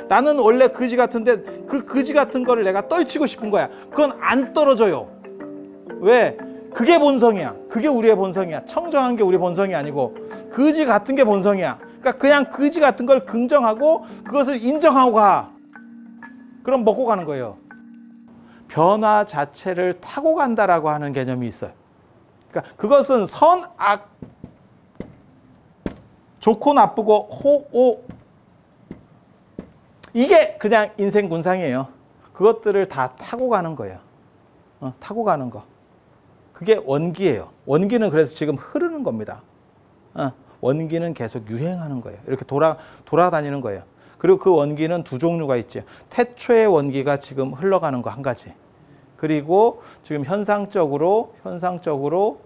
나는 원래 그지 같은데 그 그지 같은 거를 내가 떨치고 싶은 거야. 그건 안 떨어져요. 왜? 그게 본성이야. 그게 우리의 본성이야. 청정한 게 우리 본성이 아니고 그지 같은 게 본성이야. 그러니까 그냥 그지 같은 걸 긍정하고 그것을 인정하고 가. 그럼 먹고 가는 거예요. 변화 자체를 타고 간다라고 하는 개념이 있어요. 그러니까 그것은 선, 악, 좋고 나쁘고 호, 오, 이게 그냥 인생 군상이에요. 그것들을 다 타고 가는 거예요. 타고 가는 거. 그게 원기예요. 원기는 그래서 지금 흐르는 겁니다. 원기는 계속 유행하는 거예요. 이렇게 돌아다니는 거예요. 그리고 그 원기는 두 종류가 있죠. 태초의 원기가 지금 흘러가는 거 한 가지. 그리고 지금 현상적으로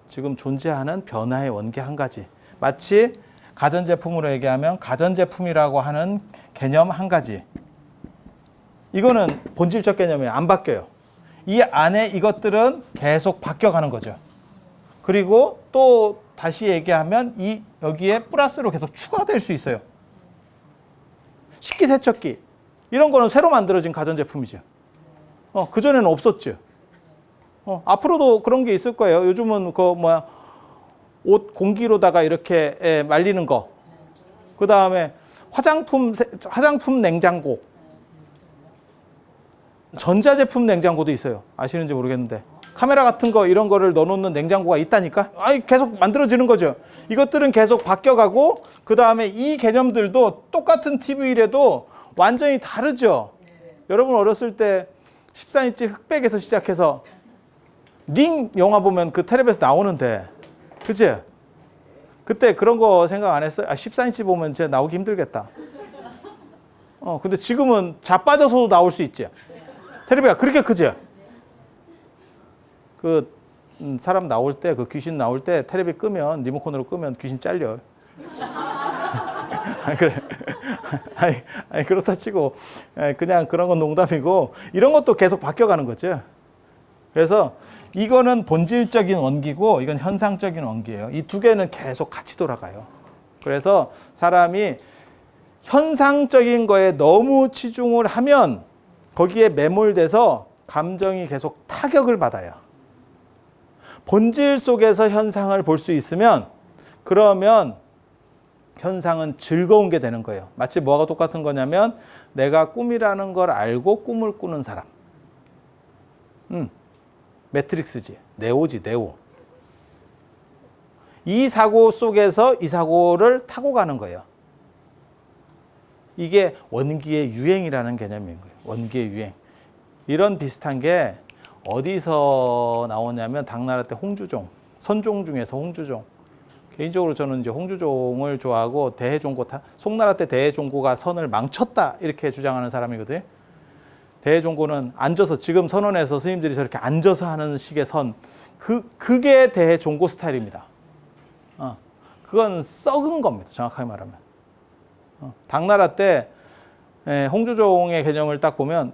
지금 존재하는 변화의 원기 한 가지. 마치 가전제품으로 얘기하면 가전제품이라고 하는 개념 한 가지. 이거는 본질적 개념이에요. 안 바뀌어요. 이 안에 이것들은 계속 바뀌어가는 거죠. 그리고 또 다시 얘기하면 여기에 플러스로 계속 추가될 수 있어요. 식기세척기 이런 거는 새로 만들어진 가전제품이죠. 그전에는 없었죠. 앞으로도 그런 게 있을 거예요. 요즘은 옷 공기로다가 이렇게 말리는 거. 그 다음에 화장품 냉장고. 전자제품 냉장고도 있어요. 아시는지 모르겠는데. 카메라 같은 거 이런 거를 넣어놓는 냉장고가 있다니까? 계속 만들어지는 거죠. 이것들은 계속 바뀌어가고 그 다음에 이 개념들도 똑같은 TV래도 완전히 다르죠. 여러분 어렸을 때 14인치 흑백에서 시작해서 링 영화 보면 그 텔레비에서 나오는데 그치? 그때 그런 거 생각 안 했어요? 14인치 보면 진짜 나오기 힘들겠다. 근데 지금은 자빠져서도 나올 수 있지. 텔레비가 그렇게 크지? 사람 나올 때, 그 귀신 나올 때 텔레비 끄면, 리모컨으로 끄면 귀신 잘려. 그래. 그렇다 치고, 그냥 그런 건 농담이고, 이런 것도 계속 바뀌어가는 거죠. 그래서 이거는 본질적인 원기고, 이건 현상적인 원기예요. 이 두 개는 계속 같이 돌아가요. 그래서 사람이 현상적인 거에 너무 치중을 하면 거기에 매몰돼서 감정이 계속 타격을 받아요. 본질 속에서 현상을 볼 수 있으면 그러면 현상은 즐거운 게 되는 거예요. 마치 뭐하고 똑같은 거냐면 내가 꿈이라는 걸 알고 꿈을 꾸는 사람. 매트릭스지. 네오지, 네오. 이 사고 속에서 이 사고를 타고 가는 거예요. 이게 원기의 유행이라는 개념인 거예요. 원기의 유행. 이런 비슷한 게 어디서 나오냐면 당나라 때 홍주종, 선종 중에서 홍주종. 개인적으로 저는 이제 홍주종을 좋아하고 대해종고, 송나라 때 대해종고가 선을 망쳤다 이렇게 주장하는 사람이거든요. 대해종고는 앉아서 지금 선원에서 스님들이 저렇게 앉아서 하는 식의 선, 그게 대해종고 스타일입니다. 그건 썩은 겁니다. 정확하게 말하면. 당나라 때 홍주종의 개념을 딱 보면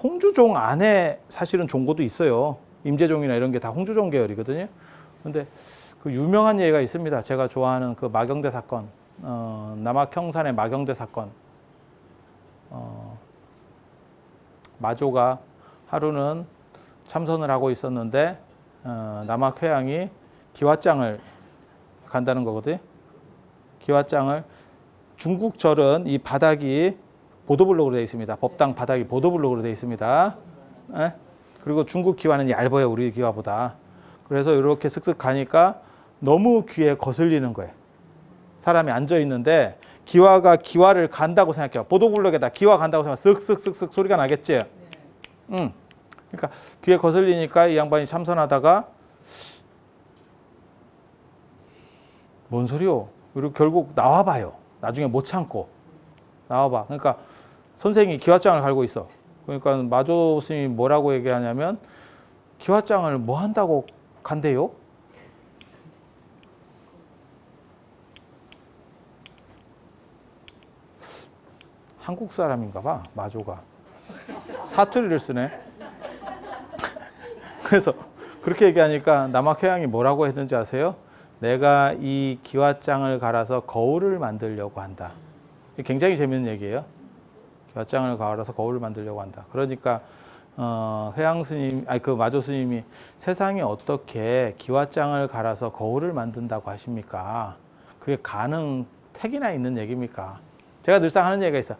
홍주종 안에 사실은 종고도 있어요. 임재종이나 이런 게 다 홍주종 계열이거든요. 근데 그 유명한 예가 있습니다. 제가 좋아하는 그 마경대 사건, 남학형산의 마경대 사건. 마조가 하루는 참선을 하고 있었는데 남학회양이 기왓장을 간다는 거거든요. 기왓장을 중국 절은 이 바닥이 보도블록으로 되어 있습니다. 법당 바닥이 보도블록으로 되어 있습니다. 그리고 중국 기와는 얇아요. 우리 기와보다. 그래서 이렇게 쓱쓱 가니까 너무 귀에 거슬리는 거예요. 사람이 앉아 있는데 기와를 간다고 생각해요. 보도블록에다 기와 간다고 생각하면 쓱쓱쓱쓱 소리가 나겠지. 그러니까 귀에 거슬리니까 이 양반이 참선하다가 뭔 소리요? 그리고 결국 나와봐요. 나중에 못 참고 나와봐. 그러니까 선생이 기왓장을 갈고 있어. 그러니까 마조 스님이 뭐라고 얘기하냐면 기왓장을 뭐 한다고 간대요? 한국 사람인가 봐, 마조가. 사투리를 쓰네. 그래서 그렇게 얘기하니까 남학회양이 뭐라고 했는지 아세요? 내가 이 기왓장을 갈아서 거울을 만들려고 한다. 굉장히 재밌는 얘기예요. 기왓장을 갈아서 거울을 만들려고 한다. 그러니까 회양 스님, 그 마조 스님이 세상에 어떻게 기왓장을 갈아서 거울을 만든다고 하십니까? 그게 택이나 있는 얘기입니까? 제가 늘상 하는 얘기가 있어요.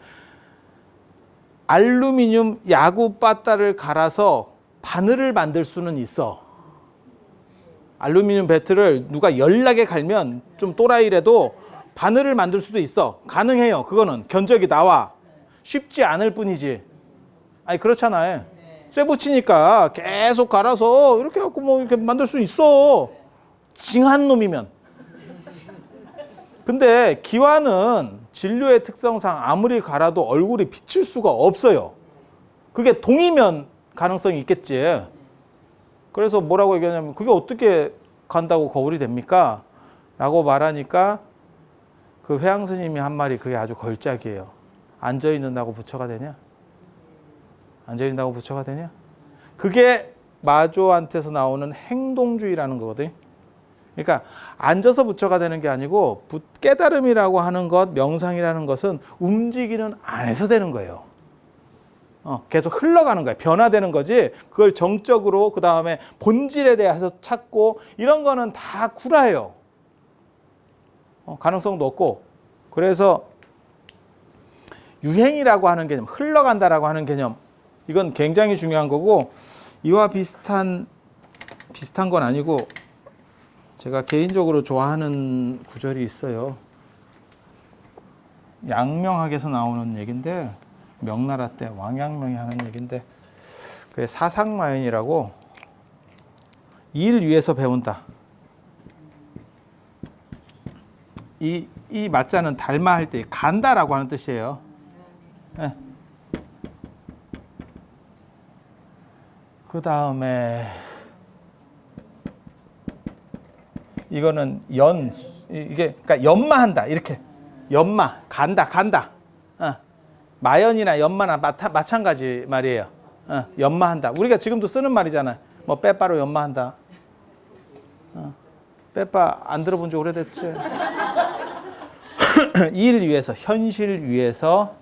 알루미늄 야구 바다를 갈아서 바늘을 만들 수는 있어. 알루미늄 배트를 누가 열나게 갈면 좀 또라이라도 바늘을 만들 수도 있어. 가능해요. 그거는 견적이 나와. 쉽지 않을 뿐이지. 아니 그렇잖아요. 쇠 붙이니까 계속 갈아서 이렇게 갖고 뭐 이렇게 만들 수 있어. 징한 놈이면. 근데 기와는 진료의 특성상 아무리 갈아도 얼굴이 비칠 수가 없어요. 그게 동이면 가능성이 있겠지. 그래서 뭐라고 얘기하냐면 그게 어떻게 간다고 거울이 됩니까? 라고 말하니까 그 회양 스님이 한 말이 그게 아주 걸작이에요. 앉아있는다고 부처가 되냐? 앉아있는다고 부처가 되냐? 그게 마조한테서 나오는 행동주의라는 거거든. 그러니까 앉아서 부처가 되는 게 아니고 깨달음이라고 하는 것, 명상이라는 것은 움직이는 안에서 되는 거예요. 계속 흘러가는 거예요. 변화되는 거지. 그걸 정적으로 그 다음에 본질에 대해서 찾고 이런 거는 다 구라예요. 가능성도 없고. 그래서 유행이라고 하는 개념, 흘러간다라고 하는 개념, 이건 굉장히 중요한 거고 이와 비슷한 건 아니고 제가 개인적으로 좋아하는 구절이 있어요. 양명학에서 나오는 얘기인데 명나라 때 왕양명이 하는 얘기인데 그게 사상마연이라고 일 위에서 배운다. 이 맞자는 닮아 할 때 간다라고 하는 뜻이에요. 네. 그 다음에 이거는 이게 그러니까 연마한다 이렇게 간다. 마연이나 연마나 마찬가지 말이에요. 연마한다. 우리가 지금도 쓰는 말이잖아. 뭐 빼빠로 연마한다. 빼빠 안 들어본 지 오래됐지. 일 위해서, 현실 위해서,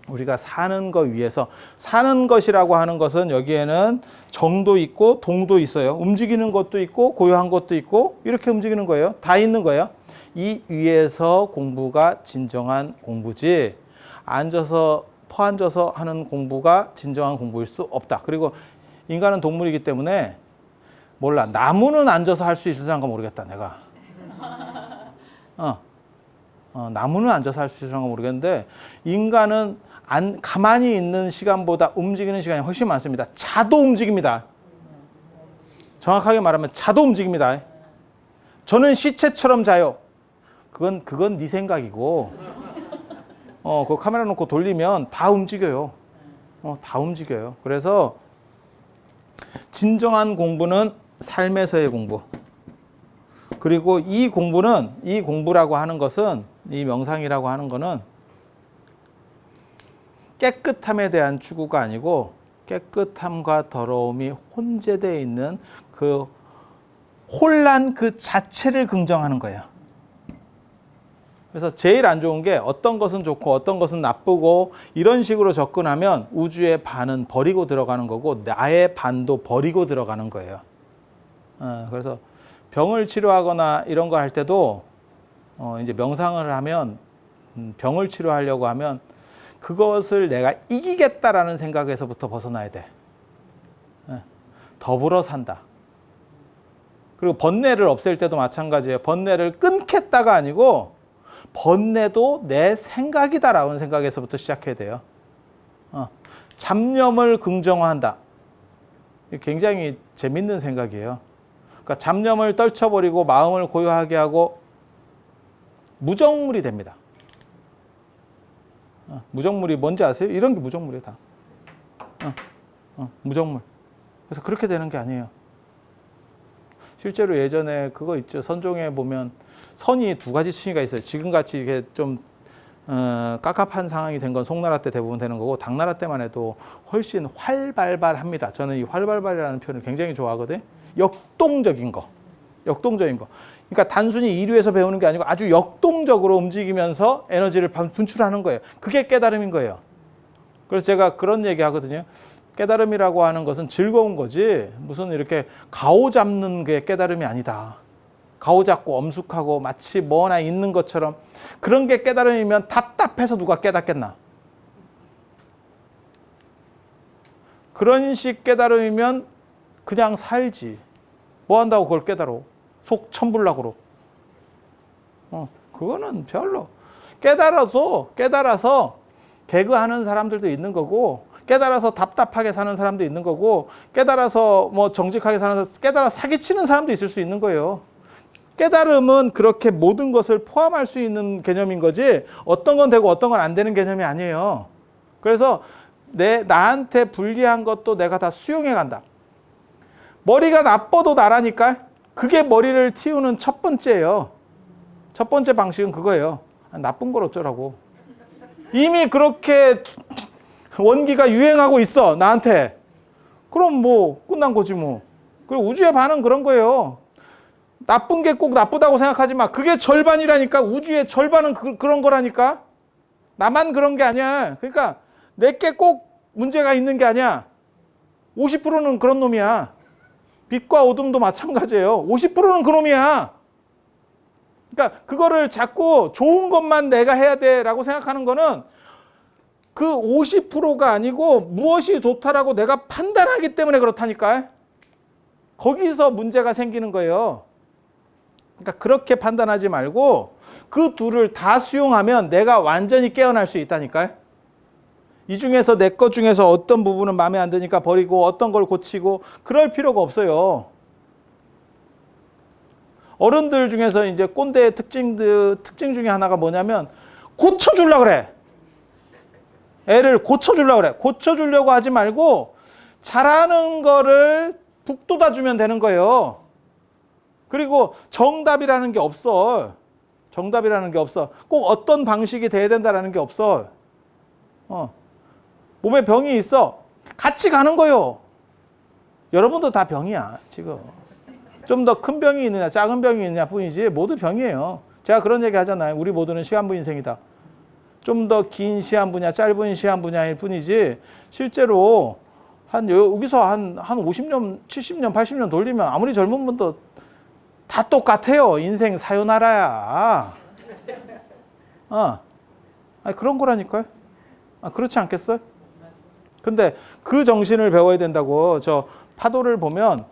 우리가 사는 것 위해서. 사는 것이라고 하는 것은 여기에는 정도 있고 동도 있어요. 움직이는 것도 있고 고요한 것도 있고 이렇게 움직이는 거예요. 다 있는 거예요. 이 위에서 공부가 진정한 공부지 퍼앉아서 하는 공부가 진정한 공부일 수 없다. 그리고 인간은 동물이기 때문에 몰라. 나무는 앉아서 할 수 있을까 모르겠다. 내가. 나무는 앉아서 할 수 있을까 모르겠는데 인간은 가만히 있는 시간보다 움직이는 시간이 훨씬 많습니다. 자도 움직입니다. 정확하게 말하면 자도 움직입니다. 저는 시체처럼 자요. 그건 네 생각이고 그 카메라 놓고 돌리면 다 움직여요. 다 움직여요. 그래서 진정한 공부는 삶에서의 공부. 그리고 이 공부라고 하는 것은, 이 명상이라고 하는 거는 깨끗함에 대한 추구가 아니고 깨끗함과 더러움이 혼재되어 있는 그 혼란 그 자체를 긍정하는 거예요. 그래서 제일 안 좋은 게 어떤 것은 좋고 어떤 것은 나쁘고 이런 식으로 접근하면 우주의 반은 버리고 들어가는 거고 나의 반도 버리고 들어가는 거예요. 그래서 병을 치료하거나 이런 거 할 때도 이제 명상을 하면 병을 치료하려고 하면 그것을 내가 이기겠다라는 생각에서부터 벗어나야 돼. 더불어 산다. 그리고 번뇌를 없앨 때도 마찬가지예요. 번뇌를 끊겠다가 아니고 번뇌도 내 생각이다라는 생각에서부터 시작해야 돼요. 잡념을 긍정화한다. 굉장히 재밌는 생각이에요. 그러니까 잡념을 떨쳐버리고 마음을 고요하게 하고 무정물이 됩니다. 무정물이 뭔지 아세요? 이런 게 무정물이에요, 다. 무정물. 그래서 그렇게 되는 게 아니에요. 실제로 예전에 그거 있죠. 선종에 보면 선이 두 가지 층위가 있어요. 지금같이 이게 좀 깝깝한 상황이 된 건 송나라 때 대부분 되는 거고 당나라 때만 해도 훨씬 활발발합니다. 저는 이 활발발이라는 표현을 굉장히 좋아하거든요. 역동적인 거. 그러니까 단순히 이류에서 배우는 게 아니고 아주 역동적으로 움직이면서 에너지를 분출하는 거예요. 그게 깨달음인 거예요. 그래서 제가 그런 얘기 하거든요. 깨달음이라고 하는 것은 즐거운 거지 무슨 이렇게 가오 잡는 게 깨달음이 아니다. 가오 잡고 엄숙하고 마치 뭐나 있는 것처럼 그런 게 깨달음이면 답답해서 누가 깨닫겠나. 그런 식 깨달음이면 그냥 살지. 뭐 한다고 그걸 깨달아. 속 천불락으로. 그거는 별로. 깨달아서 개그하는 사람들도 있는 거고, 깨달아서 답답하게 사는 사람도 있는 거고, 깨달아서 뭐 정직하게 사는 사람, 깨달아 사기치는 사람도 있을 수 있는 거예요. 깨달음은 그렇게 모든 것을 포함할 수 있는 개념인 거지, 어떤 건 되고 어떤 건 안 되는 개념이 아니에요. 그래서 나한테 불리한 것도 내가 다 수용해 간다. 머리가 나빠도 나라니까. 그게 머리를 틔우는 첫 번째예요. 첫 번째 방식은 그거예요. 나쁜 걸 어쩌라고. 이미 그렇게 원기가 유행하고 있어, 나한테. 그럼 뭐 끝난 거지 뭐. 그리고 우주의 반응 그런 거예요. 나쁜 게 꼭 나쁘다고 생각하지 마. 그게 절반이라니까. 우주의 절반은 그런 거라니까. 나만 그런 게 아니야. 그러니까 내게 꼭 문제가 있는 게 아니야. 50%는 그런 놈이야. 빛과 어둠도 마찬가지예요. 50%는 그놈이야. 그러니까 그거를 자꾸 좋은 것만 내가 해야 돼라고 생각하는 거는 그 50%가 아니고 무엇이 좋다라고 내가 판단하기 때문에 그렇다니까. 거기서 문제가 생기는 거예요. 그러니까 그렇게 판단하지 말고 그 둘을 다 수용하면 내가 완전히 깨어날 수 있다니까요. 이 중에서 내 것 중에서 어떤 부분은 마음에 안 드니까 버리고 어떤 걸 고치고 그럴 필요가 없어요. 어른들 중에서 이제 꼰대의 특징 중에 하나가 뭐냐면 고쳐주려고 그래. 애를 고쳐주려고 그래. 고쳐주려고 하지 말고 잘하는 거를 북돋아주면 되는 거예요. 그리고 정답이라는 게 없어. 정답이라는 게 없어. 꼭 어떤 방식이 돼야 된다는 게 없어. 몸에 병이 있어. 같이 가는 거예요. 여러분도 다 병이야, 지금. 좀 더 큰 병이 있느냐, 작은 병이 있느냐 뿐이지 모두 병이에요. 제가 그런 얘기 하잖아요. 우리 모두는 시한부 인생이다. 좀 더 긴 시한 분야, 짧은 시한 분야일 뿐이지 실제로 여기서 한 50년, 70년, 80년 돌리면 아무리 젊은 분도 다 똑같아요. 인생 사요나라야. 아니, 그런 거라니까요. 그렇지 않겠어요? 근데 그 정신을 배워야 된다고. 저 파도를 보면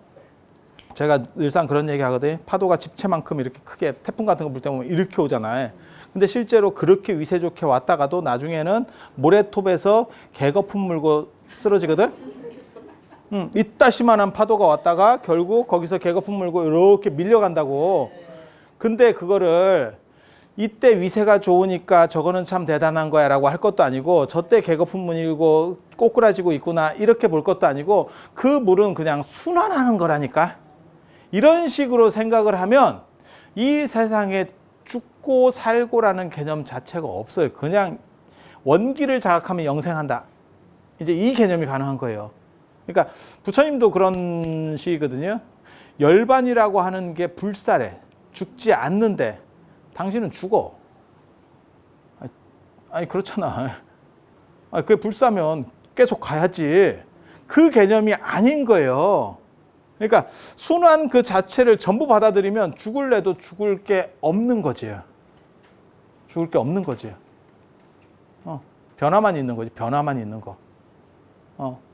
제가 늘상 그런 얘기 하거든요. 파도가 집채만큼 이렇게 크게 태풍 같은 거 불 때 보면 이렇게 오잖아요. 근데 실제로 그렇게 위세 좋게 왔다가도 나중에는 모래톱에서 개거품 물고 쓰러지거든. 이따시만한 파도가 왔다가 결국 거기서 개거품 물고 이렇게 밀려간다고. 근데 그거를 이때 위세가 좋으니까 저거는 참 대단한 거야 라고 할 것도 아니고 저때 개거품 물고 꼬꾸라지고 있구나 이렇게 볼 것도 아니고 그 물은 그냥 순환하는 거라니까. 이런 식으로 생각을 하면 이 세상에 죽고 살고라는 개념 자체가 없어요. 그냥 원기를 자각하면 영생한다. 이제 이 개념이 가능한 거예요. 그러니까 부처님도 그런 시거든요. 열반이라고 하는 게 불살해. 죽지 않는데 당신은 죽어. 아니 그렇잖아. 그게 불사면 계속 가야지. 그 개념이 아닌 거예요. 그러니까 순환 그 자체를 전부 받아들이면 죽을래도 죽을 게 없는 거지. 죽을 게 없는 거지. 변화만 있는 거지. 변화만 있는 거.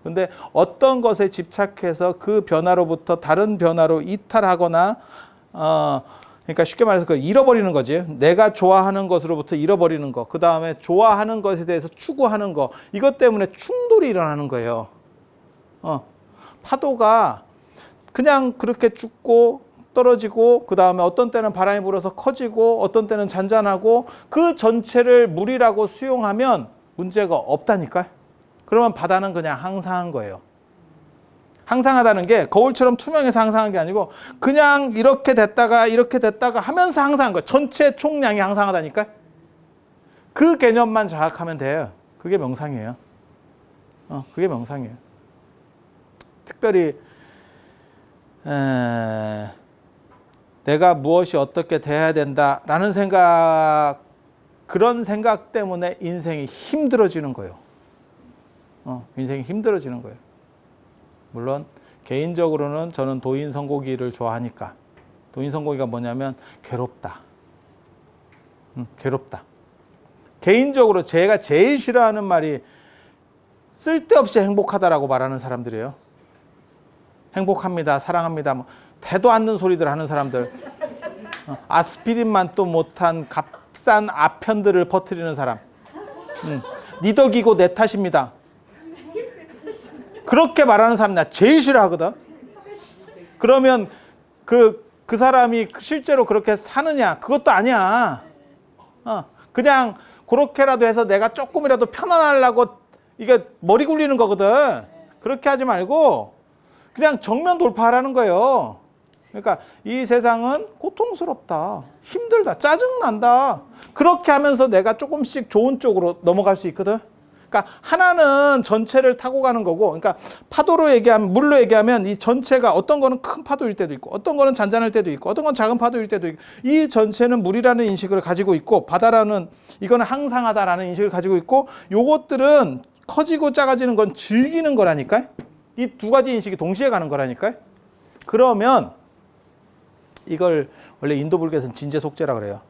근데 어떤 것에 집착해서 그 변화로부터 다른 변화로 이탈하거나 그러니까 쉽게 말해서 그걸 잃어버리는 거지. 내가 좋아하는 것으로부터 잃어버리는 거. 그 다음에 좋아하는 것에 대해서 추구하는 거. 이것 때문에 충돌이 일어나는 거예요. 파도가 그냥 그렇게 죽고 떨어지고 그 다음에 어떤 때는 바람이 불어서 커지고 어떤 때는 잔잔하고 그 전체를 물이라고 수용하면 문제가 없다니까. 그러면 바다는 그냥 항상한 거예요. 항상하다는 게 거울처럼 투명해서 항상한 게 아니고 그냥 이렇게 됐다가 하면서 항상한 거예요. 전체 총량이 항상하다니까. 그 개념만 자각하면 돼요. 그게 명상이에요. 그게 명상이에요. 특별히 내가 무엇이 어떻게 돼야 된다라는 생각, 그런 생각 때문에 인생이 힘들어지는 거예요. 인생이 힘들어지는 거예요. 물론 개인적으로는 저는 도인 선고기를 좋아하니까. 도인 선고기가 뭐냐면 괴롭다. 괴롭다. 개인적으로 제가 제일 싫어하는 말이 쓸데없이 행복하다라고 말하는 사람들이에요. 행복합니다, 사랑합니다, 뭐 대도 않는 소리들 하는 사람들. 아스피린만 또 못한 값싼 아편들을 퍼뜨리는 사람. 니 덕이고 내 탓입니다. 그렇게 말하는 사람 나 제일 싫어하거든. 그러면 그 사람이 실제로 그렇게 사느냐? 그것도 아니야. 그냥 그렇게라도 해서 내가 조금이라도 편안하려고 이게 머리 굴리는 거거든. 그렇게 하지 말고 그냥 정면 돌파하라는 거예요. 그러니까 이 세상은 고통스럽다, 힘들다, 짜증난다. 그렇게 하면서 내가 조금씩 좋은 쪽으로 넘어갈 수 있거든. 그러니까 하나는 전체를 타고 가는 거고, 그러니까 파도로 얘기하면, 물로 얘기하면 이 전체가 어떤 거는 큰 파도일 때도 있고, 어떤 거는 잔잔할 때도 있고, 어떤 건 작은 파도일 때도 있고, 이 전체는 물이라는 인식을 가지고 있고, 바다라는 이거는 항상하다라는 인식을 가지고 있고, 요것들은 커지고 작아지는 건 즐기는 거라니까. 이 두 가지 인식이 동시에 가는 거라니까. 그러면 이걸 원래 인도 불교에서는 진제속죄라 그래요.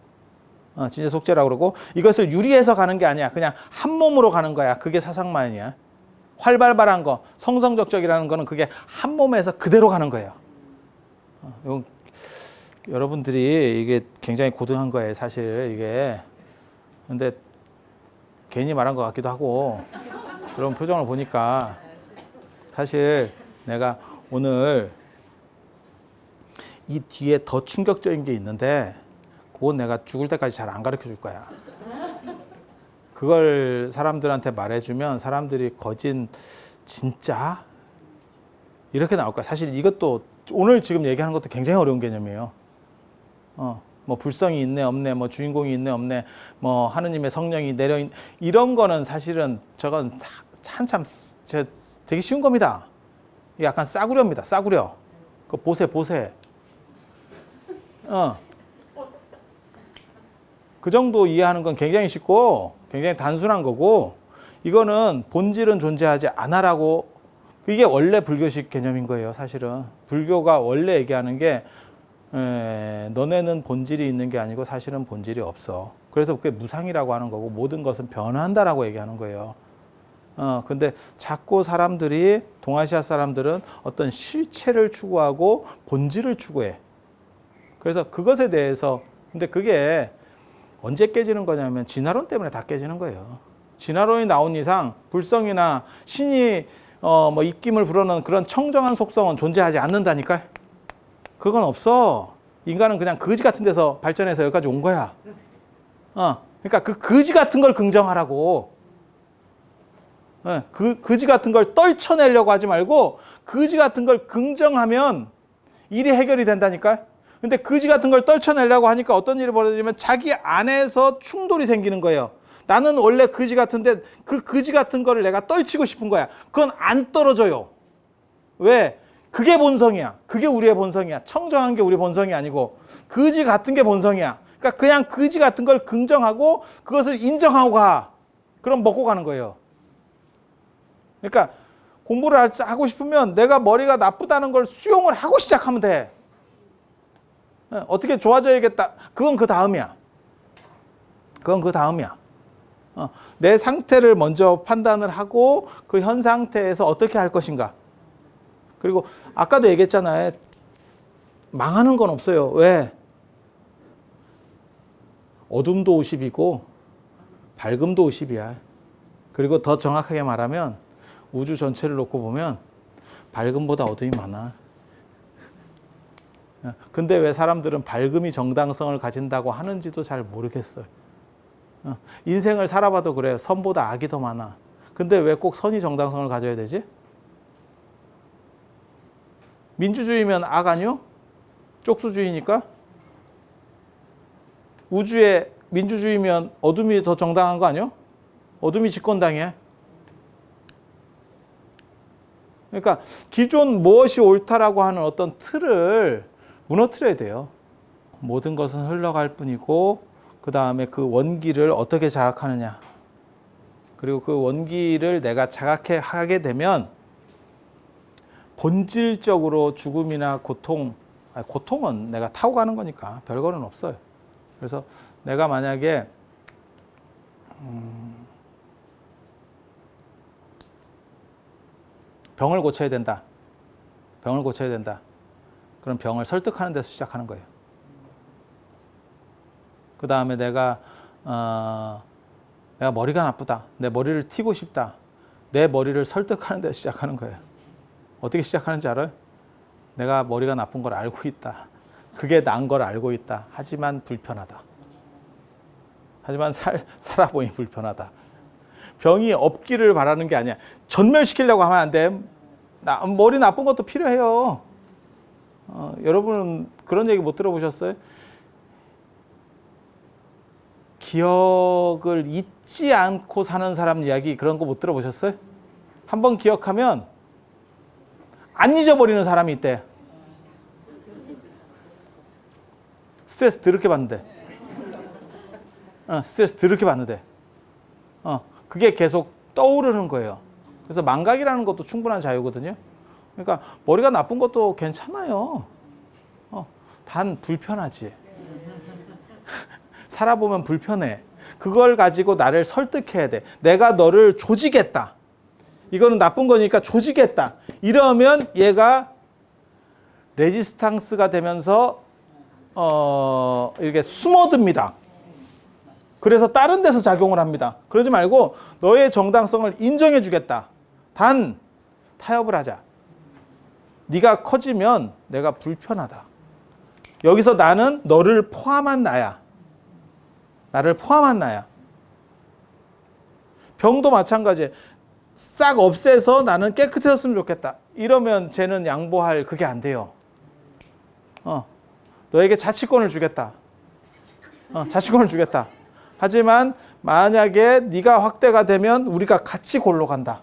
진제속죄라 그러고, 이것을 유리해서 가는 게 아니야. 그냥 한 몸으로 가는 거야. 그게 사상만이야. 활발발한 거, 성성적적이라는 거는 그게 한 몸에서 그대로 가는 거예요. 여러분들이 이게 굉장히 고등한 거예요, 사실 이게. 근데 괜히 말한 것 같기도 하고, 그런 표정을 보니까 사실 내가 오늘 이 뒤에 더 충격적인 게 있는데 그건 내가 죽을 때까지 잘 안 가르쳐 줄 거야. 그걸 사람들한테 말해주면 사람들이 거진 진짜? 이렇게 나올 거야. 사실 이것도 오늘 지금 얘기하는 것도 굉장히 어려운 개념이에요. 뭐 불성이 있네 없네, 뭐 주인공이 있네 없네, 뭐 하느님의 성령이 내려 이런 거는 사실은 저건 한참 되게 쉬운 겁니다. 약간 싸구려입니다. 싸구려. 그 보세. 그 정도 이해하는 건 굉장히 쉽고 굉장히 단순한 거고, 이거는 본질은 존재하지 않아라고, 이게 원래 불교식 개념인 거예요. 사실은 불교가 원래 얘기하는 게 너네는 본질이 있는 게 아니고 사실은 본질이 없어. 그래서 그게 무상이라고 하는 거고 모든 것은 변한다라고 얘기하는 거예요. 근데 자꾸 사람들이, 동아시아 사람들은 어떤 실체를 추구하고 본질을 추구해. 그래서 그것에 대해서, 근데 그게 언제 깨지는 거냐면 진화론 때문에 다 깨지는 거예요. 진화론이 나온 이상 불성이나 신이 뭐 입김을 불어넣는 그런 청정한 속성은 존재하지 않는다니까. 그건 없어. 인간은 그냥 거지 같은 데서 발전해서 여기까지 온 거야. 그러니까 그 거지 같은 걸 긍정하라고. 그 거지 같은 걸 떨쳐내려고 하지 말고 거지 같은 걸 긍정하면 일이 해결이 된다니까. 근데 거지 같은 걸 떨쳐내려고 하니까 어떤 일이 벌어지면 자기 안에서 충돌이 생기는 거예요. 나는 원래 거지 같은데 그 거지 같은 거를 내가 떨치고 싶은 거야. 그건 안 떨어져요. 왜? 그게 본성이야. 그게 우리의 본성이야. 청정한 게 우리 본성이 아니고 거지 같은 게 본성이야. 그러니까 그냥 거지 같은 걸 긍정하고 그것을 인정하고 가. 그럼 먹고 가는 거예요. 그러니까 공부를 하고 싶으면 내가 머리가 나쁘다는 걸 수용을 하고 시작하면 돼. 어떻게 좋아져야겠다. 그건 그 다음이야. 내 상태를 먼저 판단을 하고 그 현 상태에서 어떻게 할 것인가. 그리고 아까도 얘기했잖아요. 망하는 건 없어요. 왜? 어둠도 50이고 밝음도 50이야. 그리고 더 정확하게 말하면 우주 전체를 놓고 보면 밝음보다 어둠이 많아. 근데 왜 사람들은 밝음이 정당성을 가진다고 하는지도 잘 모르겠어요. 인생을 살아봐도 그래요. 선보다 악이 더 많아. 근데 왜 꼭 선이 정당성을 가져야 되지? 민주주의면 악 아니요? 쪽수주의니까? 우주에 민주주의면 어둠이 더 정당한 거 아니요? 어둠이 집권당해. 그러니까 기존 무엇이 옳다라고 하는 어떤 틀을 무너뜨려야 돼요. 모든 것은 흘러갈 뿐이고 그 다음에 그 원기를 어떻게 자각하느냐. 그리고 그 원기를 내가 자각해 하게 되면 본질적으로 죽음이나 고통, 고통은 내가 타고 가는 거니까 별거는 없어요. 그래서 내가 만약에 병을 고쳐야 된다. 병을 고쳐야 된다. 그럼 병을 설득하는 데서 시작하는 거예요. 그 다음에 내가 머리가 나쁘다. 내 머리를 튀고 싶다. 내 머리를 설득하는 데서 시작하는 거예요. 어떻게 시작하는지 알아요? 내가 머리가 나쁜 걸 알고 있다. 그게 난 걸 알고 있다. 하지만 불편하다. 하지만 살아보니 불편하다. 병이 없기를 바라는 게 아니야. 전멸시키려고 하면 안 돼. 머리 나쁜 것도 필요해요. 여러분은 그런 얘기 못 들어보셨어요? 기억을 잊지 않고 사는 사람 이야기 그런 거 못 들어보셨어요? 한번 기억하면 안 잊어버리는 사람이 있대. 스트레스 더럽게 받는데. 스트레스 더럽게 받는데. 그게 계속 떠오르는 거예요. 그래서 망각이라는 것도 충분한 자유거든요. 그러니까 머리가 나쁜 것도 괜찮아요. 단 불편하지. 살아보면 불편해. 그걸 가지고 나를 설득해야 돼. 내가 너를 조지겠다. 이거는 나쁜 거니까 조지겠다. 이러면 얘가 레지스탕스가 되면서 이렇게 숨어듭니다. 그래서 다른 데서 작용을 합니다. 그러지 말고 너의 정당성을 인정해 주겠다. 단 타협을 하자. 네가 커지면 내가 불편하다. 여기서 나는 너를 포함한 나야. 나를 포함한 나야. 병도 마찬가지예요. 싹 없애서 나는 깨끗해졌으면 좋겠다. 이러면 쟤는 양보할 그게 안 돼요. 너에게 자치권을 주겠다. 자치권을 주겠다. 하지만 만약에 네가 확대가 되면 우리가 같이 골로 간다.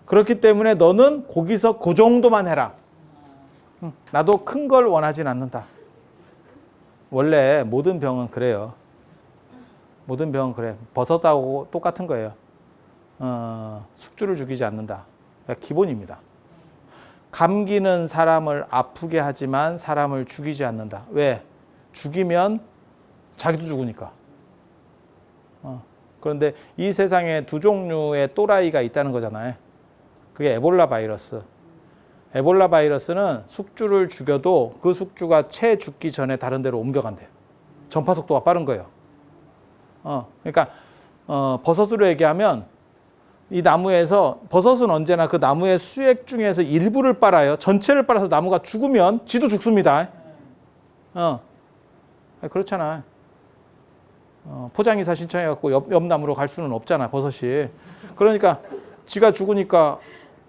그렇기 때문에 너는 거기서 그 정도만 해라. 나도 큰 걸 원하진 않는다. 원래 모든 병은 그래요. 모든 병은 그래. 버섯하고 똑같은 거예요. 숙주를 죽이지 않는다. 그러니까 기본입니다. 감기는 사람을 아프게 하지만 사람을 죽이지 않는다. 왜? 죽이면 자기도 죽으니까. 그런데 이 세상에 두 종류의 또라이가 있다는 거잖아요. 그게 에볼라 바이러스. 에볼라 바이러스는 숙주를 죽여도 그 숙주가 채 죽기 전에 다른 데로 옮겨간대요. 전파 속도가 빠른 거예요. 그러니까 버섯으로 얘기하면 이 나무에서 버섯은 언제나 그 나무의 수액 중에서 일부를 빨아요. 전체를 빨아서 나무가 죽으면 지도 죽습니다. 그렇잖아. 포장이사 신청해갖고 옆 나무로 갈 수는 없잖아, 버섯이. 그러니까 지가 죽으니까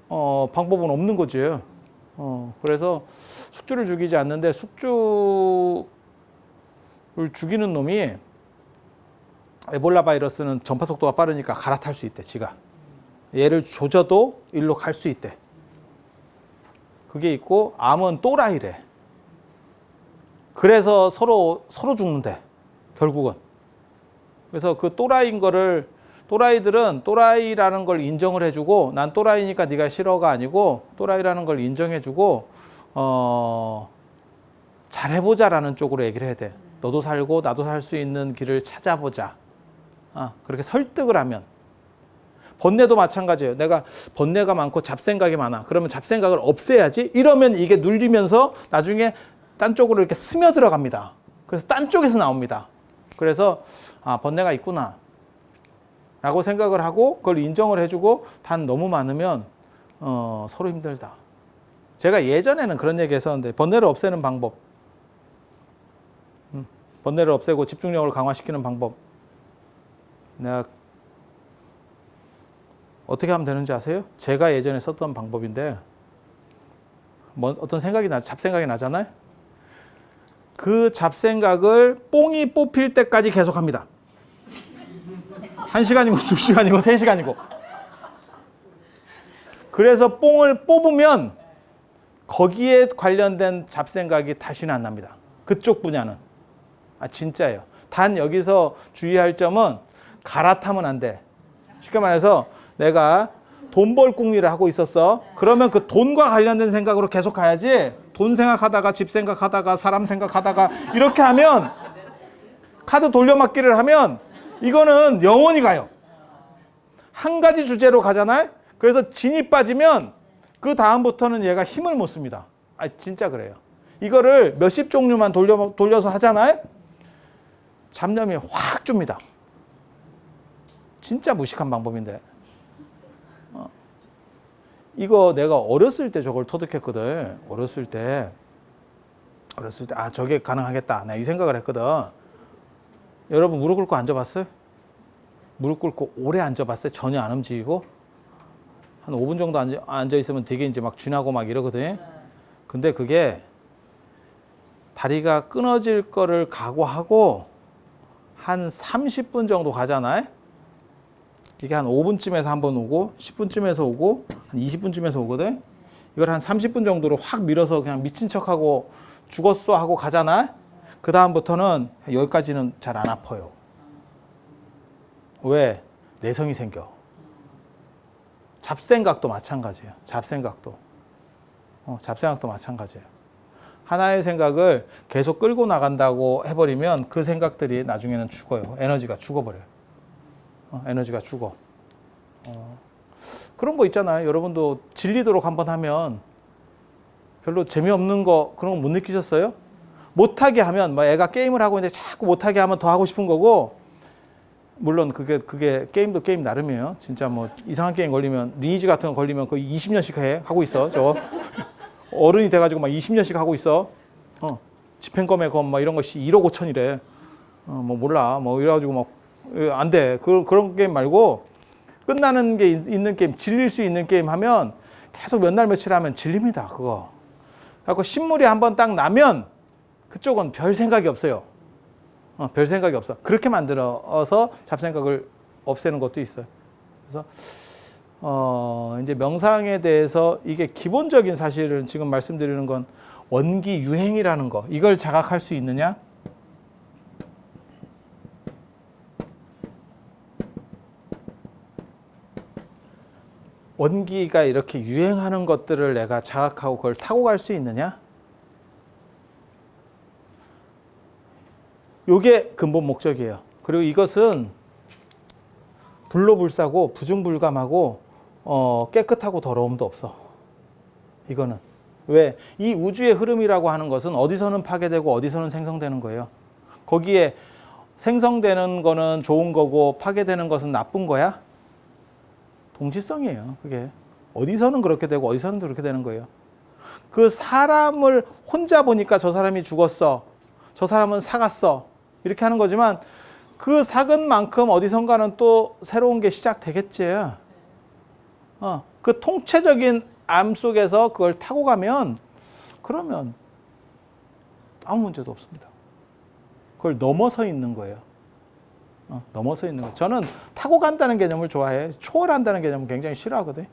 방법은 없는 거지. 그래서 숙주를 죽이지 않는데 숙주를 죽이는 놈이 에볼라 바이러스는 전파 속도가 빠르니까 갈아탈 수 있대, 지가. 얘를 조져도 일로 갈 수 있대. 그게 있고 암은 또라이래. 그래서 서로 죽는데, 결국은. 그래서 그 또라이인 거를 또라이들은 또라이라는 걸 인정을 해주고 난 또라이니까 네가 싫어가 아니고 또라이라는 걸 인정해주고 잘해보자라는 쪽으로 얘기를 해야 돼. 너도 살고 나도 살 수 있는 길을 찾아보자. 그렇게 설득을 하면. 번뇌도 마찬가지예요. 내가 번뇌가 많고 잡생각이 많아. 그러면 잡생각을 없애야지. 이러면 이게 눌리면서 나중에 딴 쪽으로 이렇게 스며들어갑니다. 그래서 딴 쪽에서 나옵니다. 그래서 번뇌가 있구나 라고 생각을 하고 그걸 인정을 해주고 단 너무 많으면 서로 힘들다. 제가 예전에는 그런 얘기 했었는데 번뇌를 없애는 방법, 번뇌를 없애고 집중력을 강화시키는 방법 내가 어떻게 하면 되는지 아세요? 제가 예전에 썼던 방법인데 어떤 생각이 잡생각이 나잖아요. 그 잡생각을 뽕이 뽑힐 때까지 계속합니다. 1시간이고 2시간이고 3시간이고. 그래서 뽕을 뽑으면 거기에 관련된 잡생각이 다시는 안 납니다. 그쪽 분야는. 진짜예요. 단 여기서 주의할 점은 갈아타면 안 돼. 쉽게 말해서 내가 돈 벌 궁리를 하고 있었어. 그러면 그 돈과 관련된 생각으로 계속 가야지. 돈 생각하다가 집 생각하다가 사람 생각하다가 이렇게 하면 카드 돌려막기를 하면 이거는 영원히 가요. 한 가지 주제로 가잖아요. 그래서 진이 빠지면 그 다음부터는 얘가 힘을 못 씁니다. 아, 진짜 그래요. 이거를 몇십 종류만 돌려서 하잖아요. 잡념이 확 줍니다. 진짜 무식한 방법인데. 이거 내가 어렸을 때 저걸 터득했거든. 어렸을 때 아, 저게 가능하겠다. 내가 이 생각을 했거든. 여러분 무릎 꿇고 앉아봤어요? 무릎 꿇고 오래 앉아봤어요? 전혀 안 움직이고? 한 5분 정도 앉아있으면 되게 이제 막 쥐나고 막 이러거든. 근데 그게 다리가 끊어질 거를 각오하고 한 30분 정도 가잖아요? 이게 한 5분쯤에서 한 번 오고 10분쯤에서 오고 한 20분쯤에서 오거든. 이걸 한 30분 정도로 확 밀어서 그냥 미친 척하고 죽었어 하고 가잖아. 그 다음부터는 여기까지는 잘 안 아파요. 왜? 내성이 생겨. 잡생각도 마찬가지예요. 잡생각도 마찬가지예요. 하나의 생각을 계속 끌고 나간다고 해버리면 그 생각들이 나중에는 죽어요. 에너지가 죽어버려요. 에너지가 죽어. 그런 거 있잖아요. 여러분도 질리도록 한번 하면 별로 재미없는 거 그런 거 못 느끼셨어요? 못하게 하면 뭐 애가 게임을 하고 있는데 자꾸 못하게 하면 더 하고 싶은 거고, 물론 그게 게임도 게임 나름이에요. 진짜 뭐 이상한 게임 걸리면 리니지 같은 거 걸리면 거의 20년씩 하고 있어. 저거 어른이 돼가지고 막 20년씩 하고 있어. 집행검의 검 막 이런 것이 1억 5천이래. 뭐 몰라. 뭐 이래가지고 막 안 돼. 그런 게임 말고 끝나는 게 있는 게임, 질릴 수 있는 게임 하면 계속 몇 날 며칠 하면 질립니다. 그거. 그래서 신물이 한번 딱 나면 그쪽은 별 생각이 없어요. 별 생각이 없어. 그렇게 만들어서 잡생각을 없애는 것도 있어요. 그래서 이제 명상에 대해서 이게 기본적인 사실은 지금 말씀드리는 건 원기 유행이라는 거. 이걸 자각할 수 있느냐? 원기가 이렇게 유행하는 것들을 내가 자각하고 그걸 타고 갈 수 있느냐? 요게 근본 목적이에요. 그리고 이것은 불로불사고 부중불감하고 깨끗하고 더러움도 없어. 이거는. 왜? 이 우주의 흐름이라고 하는 것은 어디서는 파괴되고 어디서는 생성되는 거예요. 거기에 생성되는 거는 좋은 거고 파괴되는 것은 나쁜 거야? 동시성이에요. 그게. 어디서는 그렇게 되고 어디서는 그렇게 되는 거예요. 그 사람을 혼자 보니까 저 사람이 죽었어. 저 사람은 사갔어. 이렇게 하는 거지만 그 삭은 만큼 어디선가는 또 새로운 게 시작되겠지. 그 통체적인 암 속에서 그걸 타고 가면 그러면 아무 문제도 없습니다. 그걸 넘어서 있는 거예요. 넘어서 있는 거예요. 저는 타고 간다는 개념을 좋아해. 초월한다는 개념을 굉장히 싫어하거든.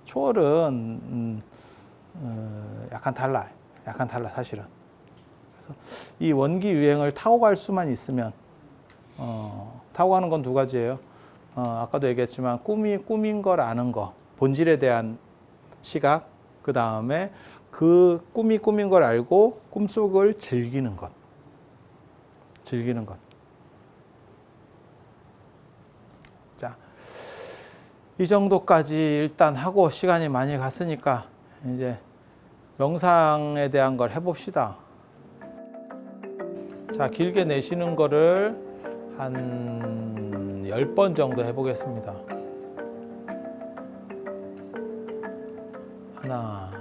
초월은 약간 달라. 약간 달라 사실은. 그래서 이 원기 유행을 타고 갈 수만 있으면 타고 가는 건 두 가지예요. 아까도 얘기했지만 꿈이 꿈인 걸 아는 거, 본질에 대한 시각, 그 다음에 그 꿈이 꿈인 걸 알고 꿈속을 즐기는 것. 즐기는 것. 자, 이 정도까지 일단 하고 시간이 많이 갔으니까 이제 명상에 대한 걸 해봅시다. 자, 길게 내쉬는 거를 한 10번 정도 해보겠습니다. 하나,